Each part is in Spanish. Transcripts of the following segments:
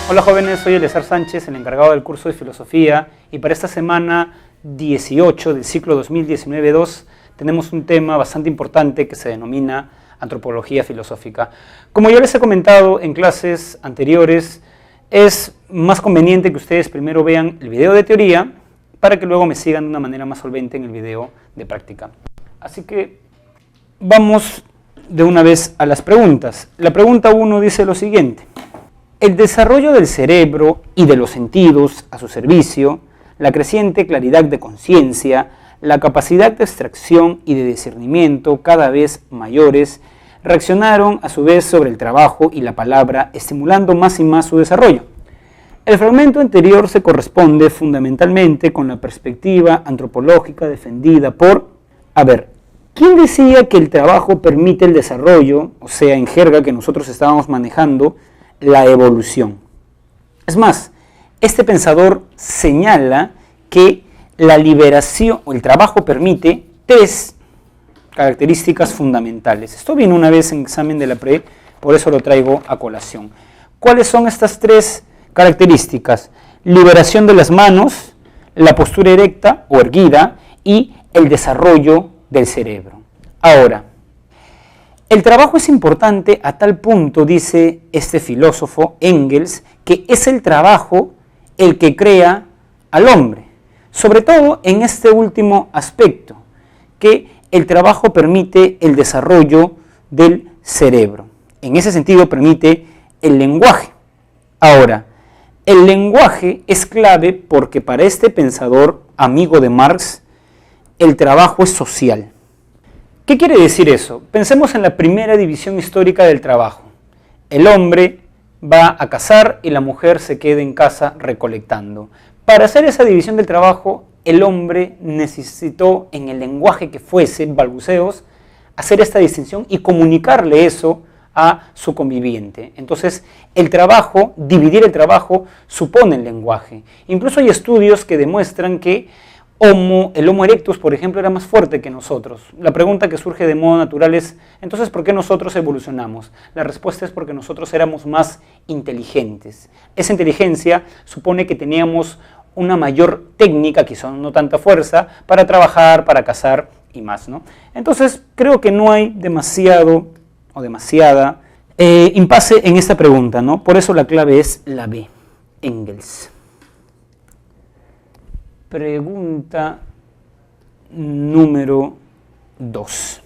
Hola jóvenes, soy Eleazar Sánchez, el encargado del curso de filosofía, y para esta semana 18 del ciclo 2019-2 tenemos un tema bastante importante que se denomina antropología filosófica. Como ya les he comentado en clases anteriores, es más conveniente que ustedes primero vean el video de teoría para que luego me sigan de una manera más solvente en el video de práctica. Así que vamos de una vez a las preguntas. La pregunta 1 dice lo siguiente: el desarrollo del cerebro y de los sentidos a su servicio, la creciente claridad de conciencia, la capacidad de extracción y de discernimiento cada vez mayores, reaccionaron a su vez sobre el trabajo y la palabra, estimulando más y más su desarrollo. El fragmento anterior se corresponde fundamentalmente con la perspectiva antropológica defendida por, ¿quién decía que el trabajo permite el desarrollo, o sea, en jerga que nosotros estábamos manejando, la evolución? Es más, este pensador señala que la liberación o el trabajo permite 3 características fundamentales. Esto viene una vez en examen de la pre, por eso lo traigo a colación. ¿Cuáles son estas 3 características? Liberación de las manos, la postura erecta o erguida y el desarrollo del cerebro. Ahora, el trabajo es importante a tal punto, dice este filósofo Engels, que es el trabajo el que crea al hombre, sobre todo en este último aspecto, que el trabajo permite el desarrollo del cerebro. En ese sentido permite el lenguaje. Ahora, el lenguaje es clave porque para este pensador, amigo de Marx, el trabajo es social. ¿Qué quiere decir eso? Pensemos en la primera división histórica del trabajo. El hombre va a cazar y la mujer se queda en casa recolectando. Para hacer esa división del trabajo, el hombre necesitó, en el lenguaje que fuese, balbuceos, hacer esta distinción y comunicarle eso a su conviviente. Entonces, el trabajo, dividir el trabajo, supone el lenguaje. Incluso hay estudios que demuestran que el Homo erectus, por ejemplo, era más fuerte que nosotros. La pregunta que surge de modo natural es, entonces, ¿por qué nosotros evolucionamos? La respuesta es porque nosotros éramos más inteligentes. Esa inteligencia supone que teníamos una mayor técnica, quizá no tanta fuerza, para trabajar, para cazar y más, ¿no? Entonces, creo que no hay demasiado o demasiada impasse en esta pregunta, ¿no? Por eso la clave es la B, Engels. Pregunta número 2.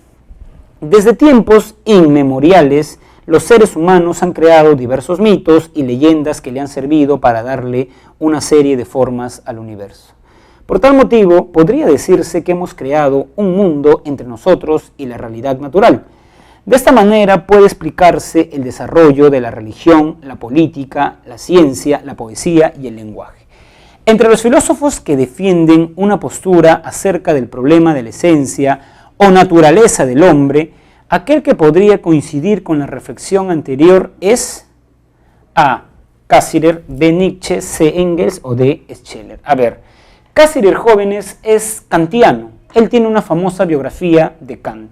Desde tiempos inmemoriales, los seres humanos han creado diversos mitos y leyendas que le han servido para darle una serie de formas al universo. Por tal motivo, podría decirse que hemos creado un mundo entre nosotros y la realidad natural. De esta manera puede explicarse el desarrollo de la religión, la política, la ciencia, la poesía y el lenguaje. Entre los filósofos que defienden una postura acerca del problema de la esencia o naturaleza del hombre, aquel que podría coincidir con la reflexión anterior es A. Cassirer, B. Nietzsche, C. Engels o D. Scheler. Cassirer, jóvenes, es kantiano. Él tiene una famosa biografía de Kant.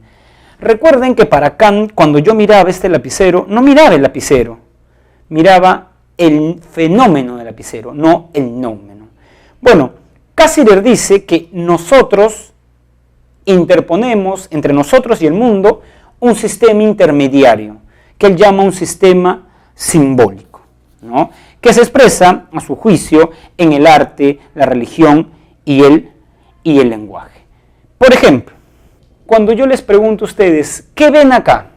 Recuerden que para Kant, cuando yo miraba este lapicero, no miraba el lapicero, miraba el fenómeno del lapicero, no el nómeno. Bueno, Cassirer dice que nosotros interponemos entre nosotros y el mundo un sistema intermediario, que él llama un sistema simbólico, ¿no? Que se expresa, a su juicio, en el arte, la religión y el lenguaje. Por ejemplo, cuando yo les pregunto a ustedes, ¿qué ven acá?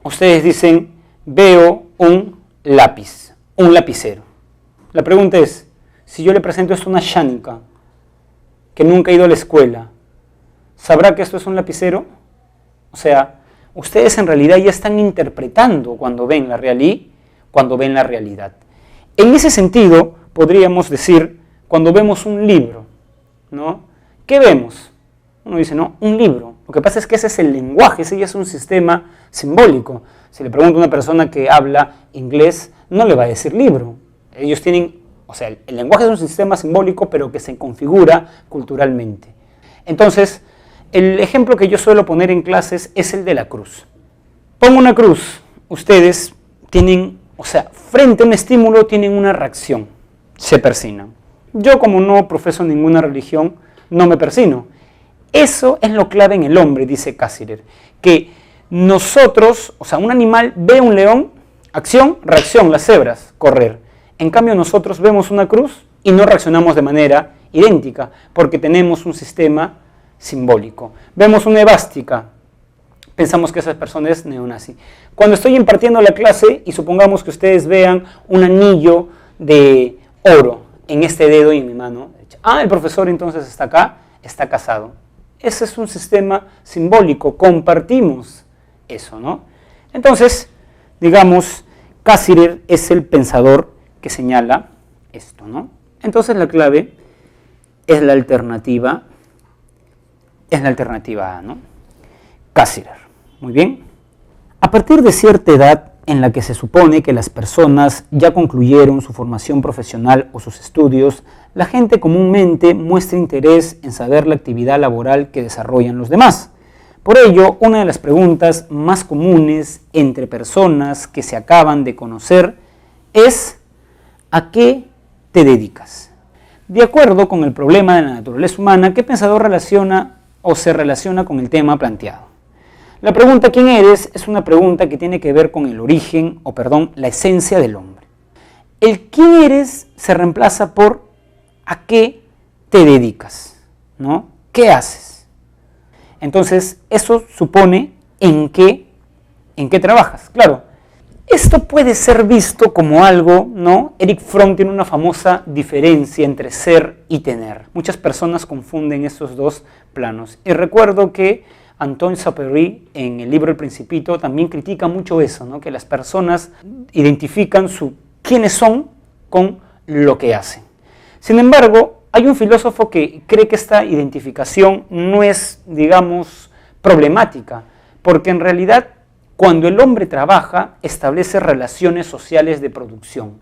Ustedes dicen, veo un lápiz, un lapicero. La pregunta es, si yo le presento esto a una shánica que nunca ha ido a la escuela, ¿sabrá que esto es un lapicero? O sea, ustedes en realidad ya están interpretando cuando ven la realidad. En ese sentido, podríamos decir, cuando vemos un libro, ¿no? ¿Qué vemos? Uno dice, no, un libro. Lo que pasa es que ese es el lenguaje, ese ya es un sistema simbólico. Si le pregunto a una persona que habla inglés, no le va a decir libro. Ellos tienen, el lenguaje es un sistema simbólico, pero que se configura culturalmente. Entonces, el ejemplo que yo suelo poner en clases es el de la cruz. Pongo una cruz, ustedes tienen O sea, frente a un estímulo tienen una reacción, se persignan. Yo, como no profeso ninguna religión, no me persino. Eso es lo clave en el hombre, dice Cassirer, que nosotros, o sea, un animal ve un león, acción, reacción, las cebras, correr. En cambio, nosotros vemos una cruz y no reaccionamos de manera idéntica, porque tenemos un sistema simbólico. Vemos una esvástica, pensamos que esa persona es neonazi. Cuando estoy impartiendo la clase y supongamos que ustedes vean un anillo de oro en este dedo y en mi mano, el profesor entonces está acá, está casado. Ese es un sistema simbólico, compartimos eso, ¿no? Entonces, digamos, Cassirer es el pensador que señala esto, ¿no? Entonces la clave es la alternativa A, ¿no? Cassirer, muy bien. A partir de cierta edad en la que se supone que las personas ya concluyeron su formación profesional o sus estudios, la gente comúnmente muestra interés en saber la actividad laboral que desarrollan los demás. Por ello, una de las preguntas más comunes entre personas que se acaban de conocer es ¿a qué te dedicas? De acuerdo con el problema de la naturaleza humana, ¿qué pensador relaciona o se relaciona con el tema planteado? La pregunta ¿quién eres? Es una pregunta que tiene que ver con el origen, la esencia del hombre. El ¿quién eres? Se reemplaza por ¿a qué te dedicas? ¿No? ¿Qué haces? Entonces, eso supone en qué trabajas. Claro, esto puede ser visto como algo, ¿no? Eric Fromm tiene una famosa diferencia entre ser y tener. Muchas personas confunden esos dos planos. Y recuerdo que Antoine Saint-Exupéry, en el libro El Principito, también critica mucho eso, ¿no? Que las personas identifican quiénes son con lo que hacen. Sin embargo, hay un filósofo que cree que esta identificación no es, digamos, problemática, porque en realidad cuando el hombre trabaja, establece relaciones sociales de producción.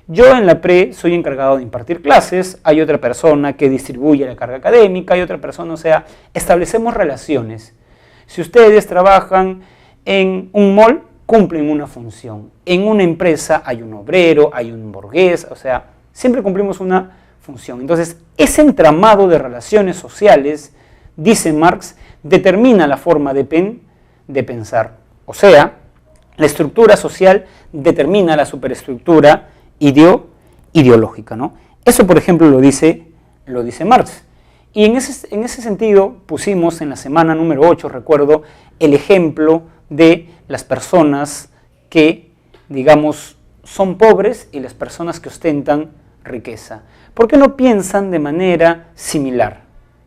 Yo en la pre soy encargado de impartir clases, hay otra persona que distribuye la carga académica, hay otra persona, o sea, establecemos relaciones. Si ustedes trabajan en un mall, cumplen una función. En una empresa hay un obrero, hay un burgués, o sea, siempre cumplimos una función. Entonces, ese entramado de relaciones sociales, dice Marx, determina la forma de pensar. O sea, la estructura social determina la superestructura ideológica, ¿no? Eso, por ejemplo, lo dice Marx. Y en ese sentido pusimos en la semana número 8, recuerdo, el ejemplo de las personas que, digamos, son pobres y las personas que ostentan riqueza. ¿Por qué no piensan de manera similar?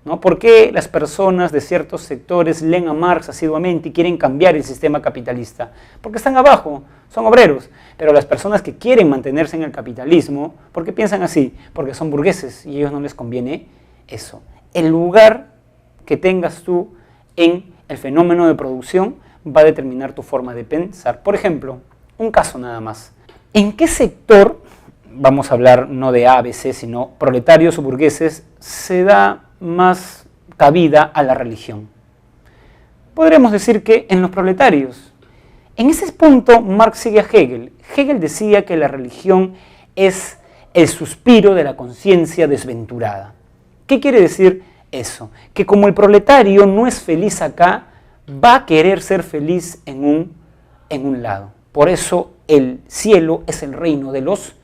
¿No? ¿Por qué las personas de ciertos sectores leen a Marx asiduamente y quieren cambiar el sistema capitalista? Porque están abajo, son obreros. Pero las personas que quieren mantenerse en el capitalismo, ¿por qué piensan así? Porque son burgueses y a ellos no les conviene eso. El lugar que tengas tú en el fenómeno de producción va a determinar tu forma de pensar. Por ejemplo, un caso nada más. ¿En qué sector, vamos a hablar no de A, B, C, sino proletarios o burgueses, se da más cabida a la religión? Podríamos decir que en los proletarios. En ese punto Marx sigue a Hegel. Hegel decía que la religión es el suspiro de la conciencia desventurada. ¿Qué quiere decir eso? Que como el proletario no es feliz acá, va a querer ser feliz en un lado. Por eso el cielo es el reino de los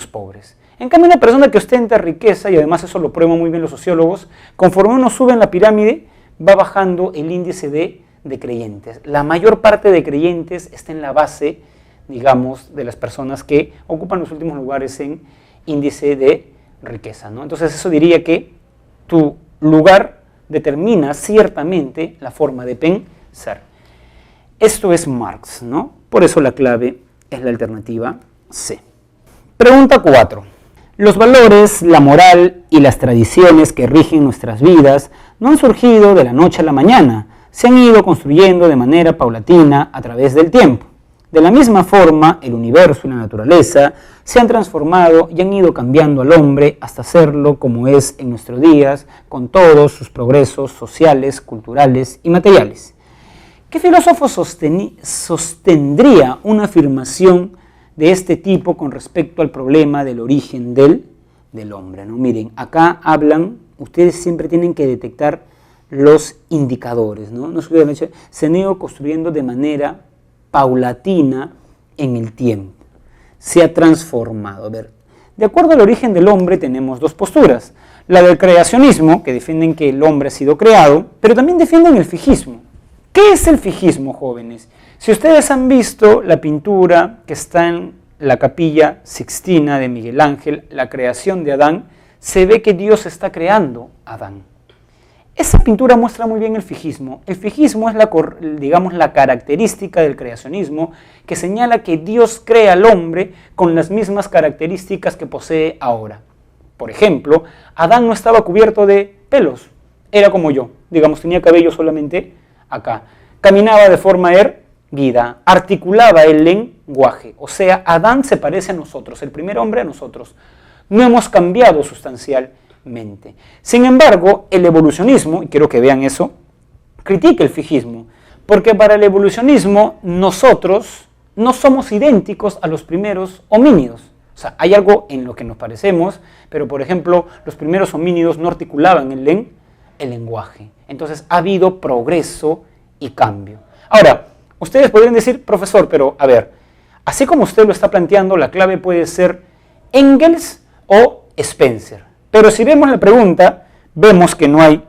pobres. En cambio, una persona que ostenta riqueza, y además eso lo prueban muy bien los sociólogos, conforme uno sube en la pirámide, va bajando el índice de creyentes. La mayor parte de creyentes está en la base, digamos, de las personas que ocupan los últimos lugares en índice de riqueza, ¿no? Entonces eso diría que tu lugar determina ciertamente la forma de pensar. Esto es Marx, ¿no? Por eso la clave es la alternativa C. Pregunta 4. Los valores, la moral y las tradiciones que rigen nuestras vidas no han surgido de la noche a la mañana, se han ido construyendo de manera paulatina a través del tiempo. De la misma forma, el universo y la naturaleza se han transformado y han ido cambiando al hombre hasta hacerlo como es en nuestros días, con todos sus progresos sociales, culturales y materiales. ¿Qué filósofo sostendría una afirmación de este tipo con respecto al problema del origen del hombre, ¿no? Miren, acá hablan, ustedes siempre tienen que detectar los indicadores, ¿no? Se han ido construyendo de manera paulatina en el tiempo, se ha transformado. A ver, de acuerdo al origen del hombre tenemos dos posturas, la del creacionismo, que defienden que el hombre ha sido creado, pero también defienden el fijismo. ¿Qué es el fijismo, jóvenes? Si ustedes han visto la pintura que está en la Capilla Sixtina de Miguel Ángel, la creación de Adán, se ve que Dios está creando a Adán. Esa pintura muestra muy bien el fijismo. El fijismo es la característica del creacionismo que señala que Dios crea al hombre con las mismas características que posee ahora. Por ejemplo, Adán no estaba cubierto de pelos, era como yo, digamos, tenía cabello solamente acá. Caminaba de forma erguida, articulaba el lenguaje, o sea, Adán se parece a nosotros, el primer hombre a nosotros. No hemos cambiado sustancialmente. Sin embargo, el evolucionismo, y quiero que vean eso, critica el fijismo, porque para el evolucionismo nosotros no somos idénticos a los primeros homínidos. O sea, hay algo en lo que nos parecemos, pero por ejemplo, los primeros homínidos no articulaban el lenguaje. Entonces ha habido progreso y cambio. Ahora, ustedes podrían decir, profesor, pero a ver, así como usted lo está planteando, la clave puede ser Engels o Spencer. Pero si vemos la pregunta, vemos que no hay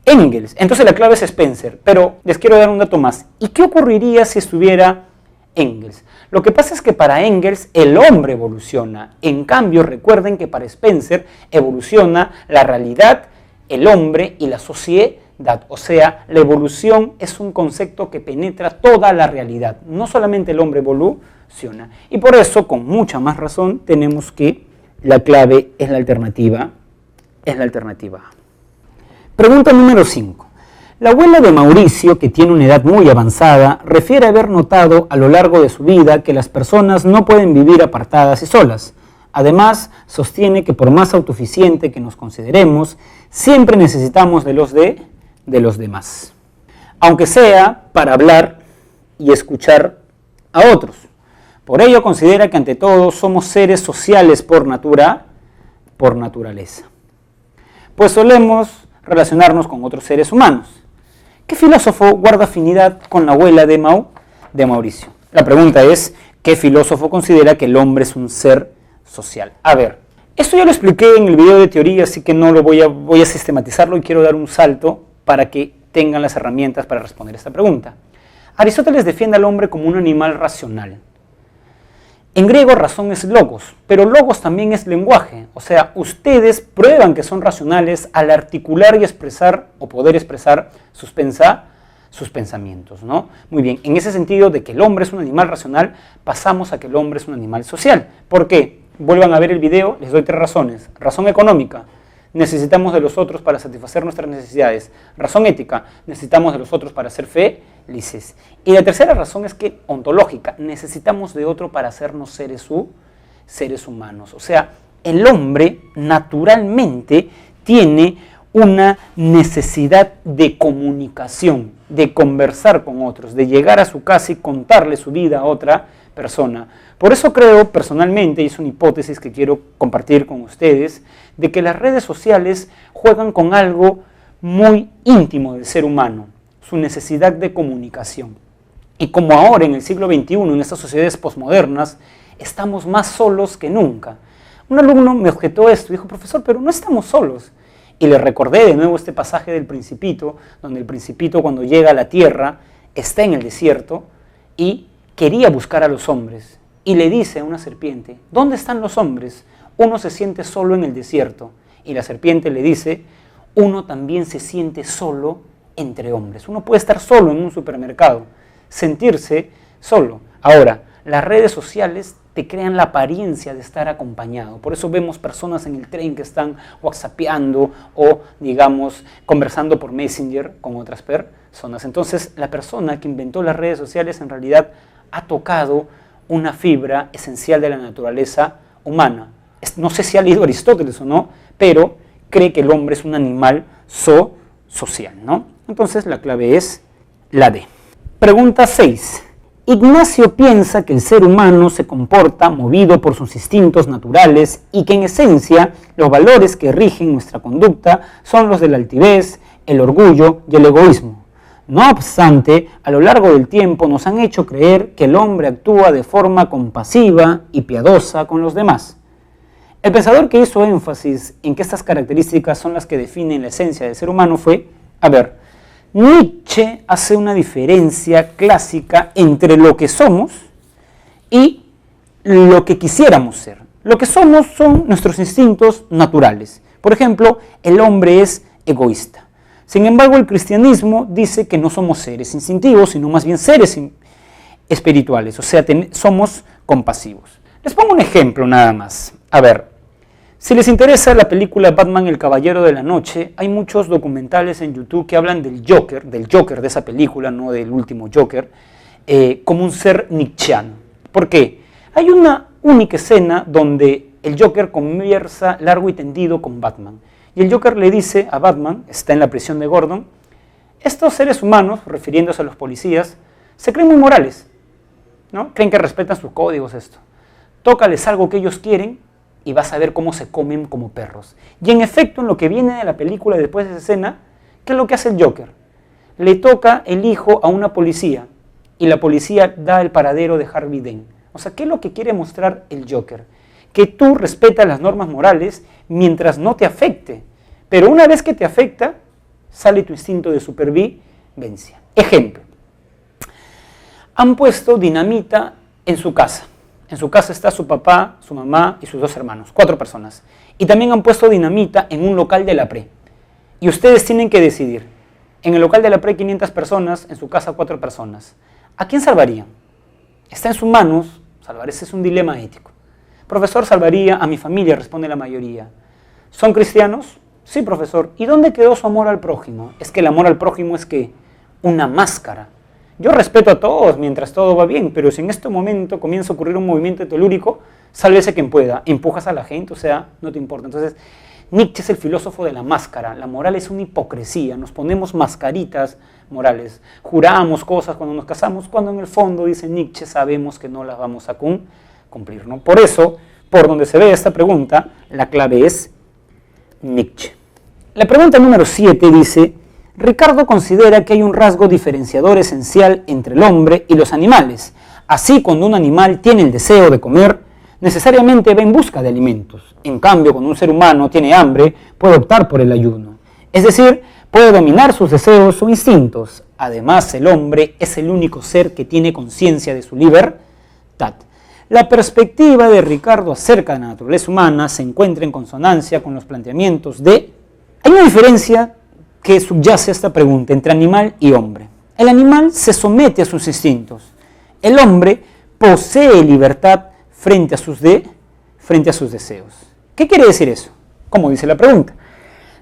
Engels. Entonces la clave es Spencer. Pero les quiero dar un dato más. ¿Y qué ocurriría si estuviera Engels? Lo que pasa es que para Engels el hombre evoluciona. En cambio, recuerden que para Spencer evoluciona la realidad, el hombre y la sociedad. O sea, la evolución es un concepto que penetra toda la realidad. No solamente el hombre evoluciona. Y por eso, con mucha más razón, tenemos que la clave es la alternativa A. Pregunta número 5. La abuela de Mauricio, que tiene una edad muy avanzada, refiere haber notado a lo largo de su vida que las personas no pueden vivir apartadas y solas. Además, sostiene que por más autosuficiente que nos consideremos, siempre necesitamos de los demás, aunque sea para hablar y escuchar a otros. Por ello considera que ante todo somos seres sociales por naturaleza, pues solemos relacionarnos con otros seres humanos. ¿Qué filósofo guarda afinidad con la abuela de Mauricio? La pregunta es, ¿qué filósofo considera que el hombre es un ser social? A ver, esto ya lo expliqué en el video de teoría, así que no lo voy a sistematizarlo y quiero dar un salto para que tengan las herramientas para responder esta pregunta. Aristóteles defiende al hombre como un animal racional. En griego razón es logos, pero logos también es lenguaje. O sea, ustedes prueban que son racionales al articular y expresar o poder expresar sus pensamientos, ¿no? Muy bien, en ese sentido de que el hombre es un animal racional, pasamos a que el hombre es un animal social. ¿Por qué? Vuelvan a ver el video, les doy 3 razones. Razón económica, necesitamos de los otros para satisfacer nuestras necesidades. Razón ética, necesitamos de los otros para ser felices. Y la tercera razón es que ontológica, necesitamos de otro para hacernos seres humanos. O sea, el hombre naturalmente tiene una necesidad de comunicación, de conversar con otros, de llegar a su casa y contarle su vida a otra persona. Por eso creo personalmente, y es una hipótesis que quiero compartir con ustedes, de que las redes sociales juegan con algo muy íntimo del ser humano, su necesidad de comunicación. Y como ahora en el siglo XXI, en estas sociedades posmodernas, estamos más solos que nunca. Un alumno me objetó esto, dijo, profesor, pero no estamos solos. Y le recordé de nuevo este pasaje del Principito, donde el Principito cuando llega a la tierra está en el desierto y quería buscar a los hombres. Y le dice a una serpiente, ¿dónde están los hombres? Uno se siente solo en el desierto. Y la serpiente le dice, uno también se siente solo entre hombres. Uno puede estar solo en un supermercado, sentirse solo. Ahora, las redes sociales te crean la apariencia de estar acompañado. Por eso vemos personas en el tren que están whatsappeando o, digamos, conversando por Messenger con otras personas. Entonces, la persona que inventó las redes sociales en realidad ha tocado una fibra esencial de la naturaleza humana. No sé si ha leído Aristóteles o no, pero cree que el hombre es un animal social, ¿no? Entonces, la clave es la D. Pregunta 6. Ignacio piensa que el ser humano se comporta movido por sus instintos naturales y que en esencia los valores que rigen nuestra conducta son los de la altivez, el orgullo y el egoísmo. No obstante, a lo largo del tiempo nos han hecho creer que el hombre actúa de forma compasiva y piadosa con los demás. El pensador que hizo énfasis en que estas características son las que definen la esencia del ser humano fue, Nietzsche hace una diferencia clásica entre lo que somos y lo que quisiéramos ser. Lo que somos son nuestros instintos naturales. Por ejemplo, el hombre es egoísta. Sin embargo, el cristianismo dice que no somos seres instintivos, sino más bien seres espirituales, o sea, somos compasivos. Les pongo un ejemplo nada más. Si les interesa la película Batman, el Caballero de la Noche, hay muchos documentales en YouTube que hablan del Joker de esa película, no del último Joker, como un ser nietzscheano. ¿Por qué? Hay una única escena donde el Joker conversa largo y tendido con Batman. Y el Joker le dice a Batman, está en la prisión de Gordon, estos seres humanos, refiriéndose a los policías, se creen muy morales, ¿no? Creen que respetan sus códigos, esto. Tócales algo que ellos quieren y vas a ver cómo se comen como perros. Y en efecto, en lo que viene de la película después de esa escena, ¿qué es lo que hace el Joker? Le toca el hijo a una policía y la policía da el paradero de Harvey Dent. O sea, ¿qué es lo que quiere mostrar el Joker? Que tú respetas las normas morales mientras no te afecte. Pero una vez que te afecta, sale tu instinto de supervivencia. Ejemplo. Han puesto dinamita en su casa. En su casa está su papá, su mamá y sus 2 hermanos, 4 personas. Y también han puesto dinamita en un local de la pre. Y ustedes tienen que decidir. En el local de la pre 500 personas, en su casa 4 personas. ¿A quién salvarían? Está en sus manos salvar. Ese es un dilema ético. Profesor, salvaría a mi familia, responde la mayoría. ¿Son cristianos? Sí, profesor. ¿Y dónde quedó su amor al prójimo? Es que el amor al prójimo es que una máscara. Yo respeto a todos mientras todo va bien, pero si en este momento comienza a ocurrir un movimiento telúrico, sálvese quien pueda. Empujas a la gente, o sea, no te importa. Entonces, Nietzsche es el filósofo de la máscara. La moral es una hipocresía. Nos ponemos mascaritas morales. Juramos cosas cuando nos casamos, cuando en el fondo, dice Nietzsche, sabemos que no las vamos a cumplir, ¿no? Por eso, por donde se ve esta pregunta, la clave es Nietzsche. La pregunta número 7 dice, Ricardo considera que hay un rasgo diferenciador esencial entre el hombre y los animales. Así, cuando un animal tiene el deseo de comer, necesariamente va en busca de alimentos. En cambio, cuando un ser humano tiene hambre, puede optar por el ayuno. Es decir, puede dominar sus deseos o instintos. Además, el hombre es el único ser que tiene conciencia de su libertad. La perspectiva de Ricardo acerca de la naturaleza humana se encuentra en consonancia con los planteamientos de... Hay una diferencia que subyace a esta pregunta entre animal y hombre. El animal se somete a sus instintos. El hombre posee libertad frente a sus deseos. ¿Qué quiere decir eso? Como dice la pregunta.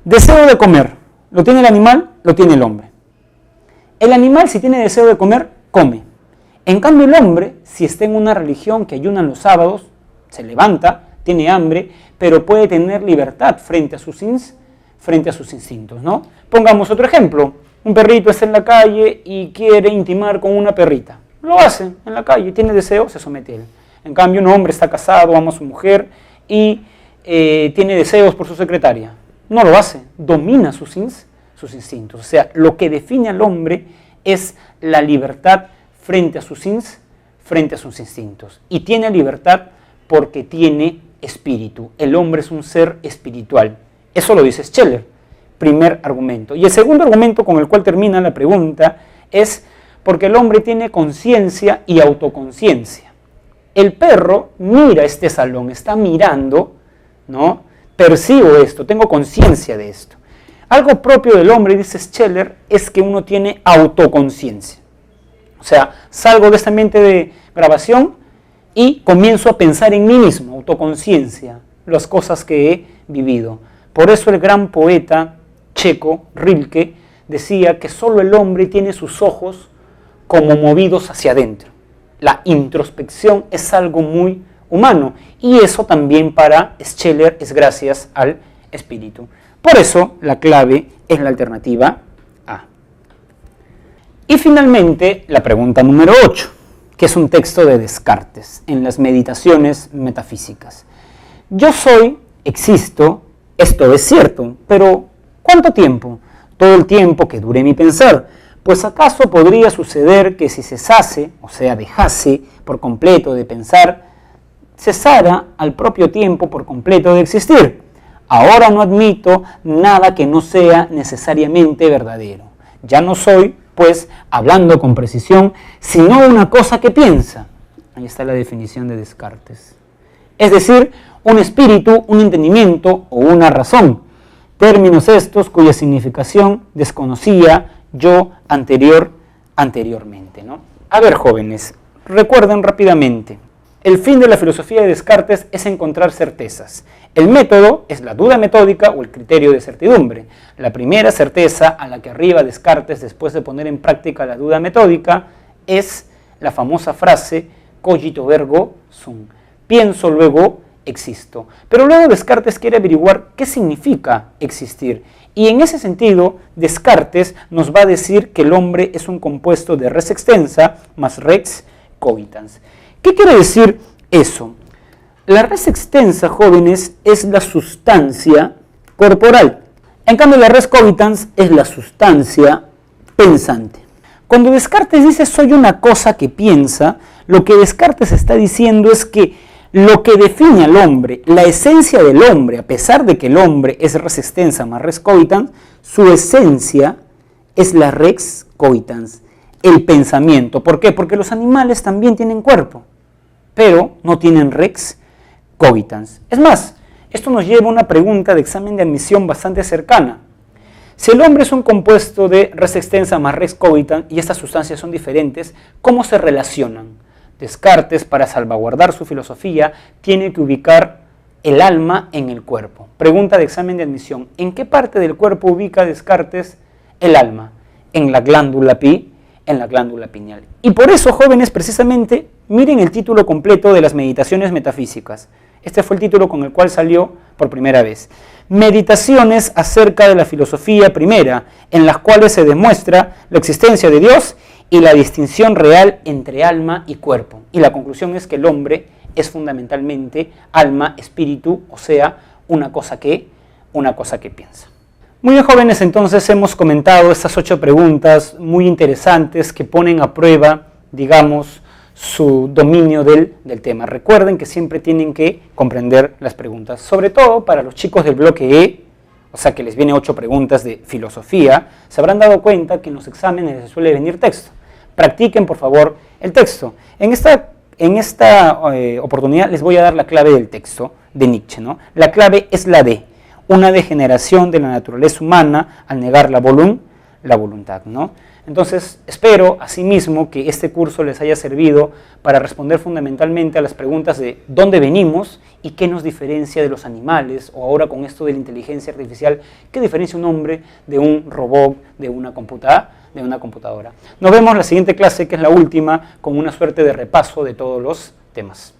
Deseo de comer. ¿Lo tiene el animal? Lo tiene el hombre. El animal, si tiene deseo de comer, come. En cambio, el hombre, si está en una religión que ayunan los sábados, se levanta, tiene hambre, pero puede tener libertad frente a sus instintos, ¿no? Pongamos otro ejemplo. Un perrito está en la calle y quiere intimar con una perrita. Lo hace en la calle, tiene deseo, se somete a él. En cambio, un hombre está casado, ama a su mujer y tiene deseos por su secretaria. No lo hace, domina sus instintos. O sea, lo que define al hombre es la libertad frente a sus instintos. Y tiene libertad porque tiene espíritu. El hombre es un ser espiritual. Eso lo dice Scheller, primer argumento. Y el segundo argumento con el cual termina la pregunta es porque el hombre tiene conciencia y autoconciencia. El perro mira este salón, está mirando, ¿no? Percibo esto, tengo conciencia de esto. Algo propio del hombre, dice Scheller, es que uno tiene autoconciencia. O sea, salgo de este ambiente de grabación y comienzo a pensar en mí mismo, autoconciencia, las cosas que he vivido. Por eso el gran poeta checo, Rilke, decía que solo el hombre tiene sus ojos como movidos hacia adentro. La introspección es algo muy humano y eso también para Scheller es gracias al espíritu. Por eso la clave es la alternativa A. Y finalmente la pregunta número 8. que es un texto de Descartes en las Meditaciones Metafísicas. Yo soy, existo, esto es cierto, pero ¿cuánto tiempo? Todo el tiempo que dure mi pensar. Pues acaso podría suceder que si cesase, o sea, dejase por completo de pensar, cesara al propio tiempo por completo de existir. Ahora no admito nada que no sea necesariamente verdadero. Ya no soy, pues, hablando con precisión, sino una cosa que piensa. Ahí está la definición de Descartes. Es decir, un espíritu, un entendimiento o una razón. Términos estos cuya significación desconocía yo anteriormente, ¿no? A ver, jóvenes, recuerden rápidamente. El fin de la filosofía de Descartes es encontrar certezas. El método es la duda metódica o el criterio de certidumbre. La primera certeza a la que arriba Descartes después de poner en práctica la duda metódica es la famosa frase cogito ergo sum. Pienso, luego existo. Pero luego Descartes quiere averiguar qué significa existir. Y en ese sentido, Descartes nos va a decir que el hombre es un compuesto de res extensa más rex cogitans. ¿Qué quiere decir eso? La res extensa, jóvenes, es la sustancia corporal. En cambio, la res cogitans es la sustancia pensante. Cuando Descartes dice soy una cosa que piensa, lo que Descartes está diciendo es que lo que define al hombre, la esencia del hombre, a pesar de que el hombre es res extensa más res cogitans, su esencia es la rex cogitans, el pensamiento. ¿Por qué? Porque los animales también tienen cuerpo, pero no tienen rex cogitans. Es más, esto nos lleva a una pregunta de examen de admisión bastante cercana. Si el hombre es un compuesto de res extensa más rex cogitans y estas sustancias son diferentes, ¿cómo se relacionan? Descartes, para salvaguardar su filosofía, tiene que ubicar el alma en el cuerpo. Pregunta de examen de admisión. ¿En qué parte del cuerpo ubica Descartes el alma? En la glándula pi, en la glándula pineal. Y por eso, jóvenes, precisamente, miren el título completo de las Meditaciones Metafísicas. Este fue el título con el cual salió por primera vez. Meditaciones acerca de la filosofía primera, en las cuales se demuestra la existencia de Dios y la distinción real entre alma y cuerpo. Y la conclusión es que el hombre es fundamentalmente alma, espíritu, o sea, una cosa que piensa. Muy bien, jóvenes, entonces hemos comentado estas 8 preguntas muy interesantes que ponen a prueba, digamos, su dominio del tema. Recuerden que siempre tienen que comprender las preguntas, sobre todo para los chicos del bloque E, o sea que les viene 8 preguntas de filosofía, se habrán dado cuenta que en los exámenes les suele venir texto. Practiquen, por favor, el texto. En esta oportunidad les voy a dar la clave del texto de Nietzsche, ¿no? La clave es la D, una degeneración de la naturaleza humana al negar la voluntad, ¿no? Entonces, espero asimismo que este curso les haya servido para responder fundamentalmente a las preguntas de dónde venimos y qué nos diferencia de los animales, o ahora con esto de la inteligencia artificial, qué diferencia un hombre de un robot, de una computadora. Nos vemos en la siguiente clase, que es la última, con una suerte de repaso de todos los temas.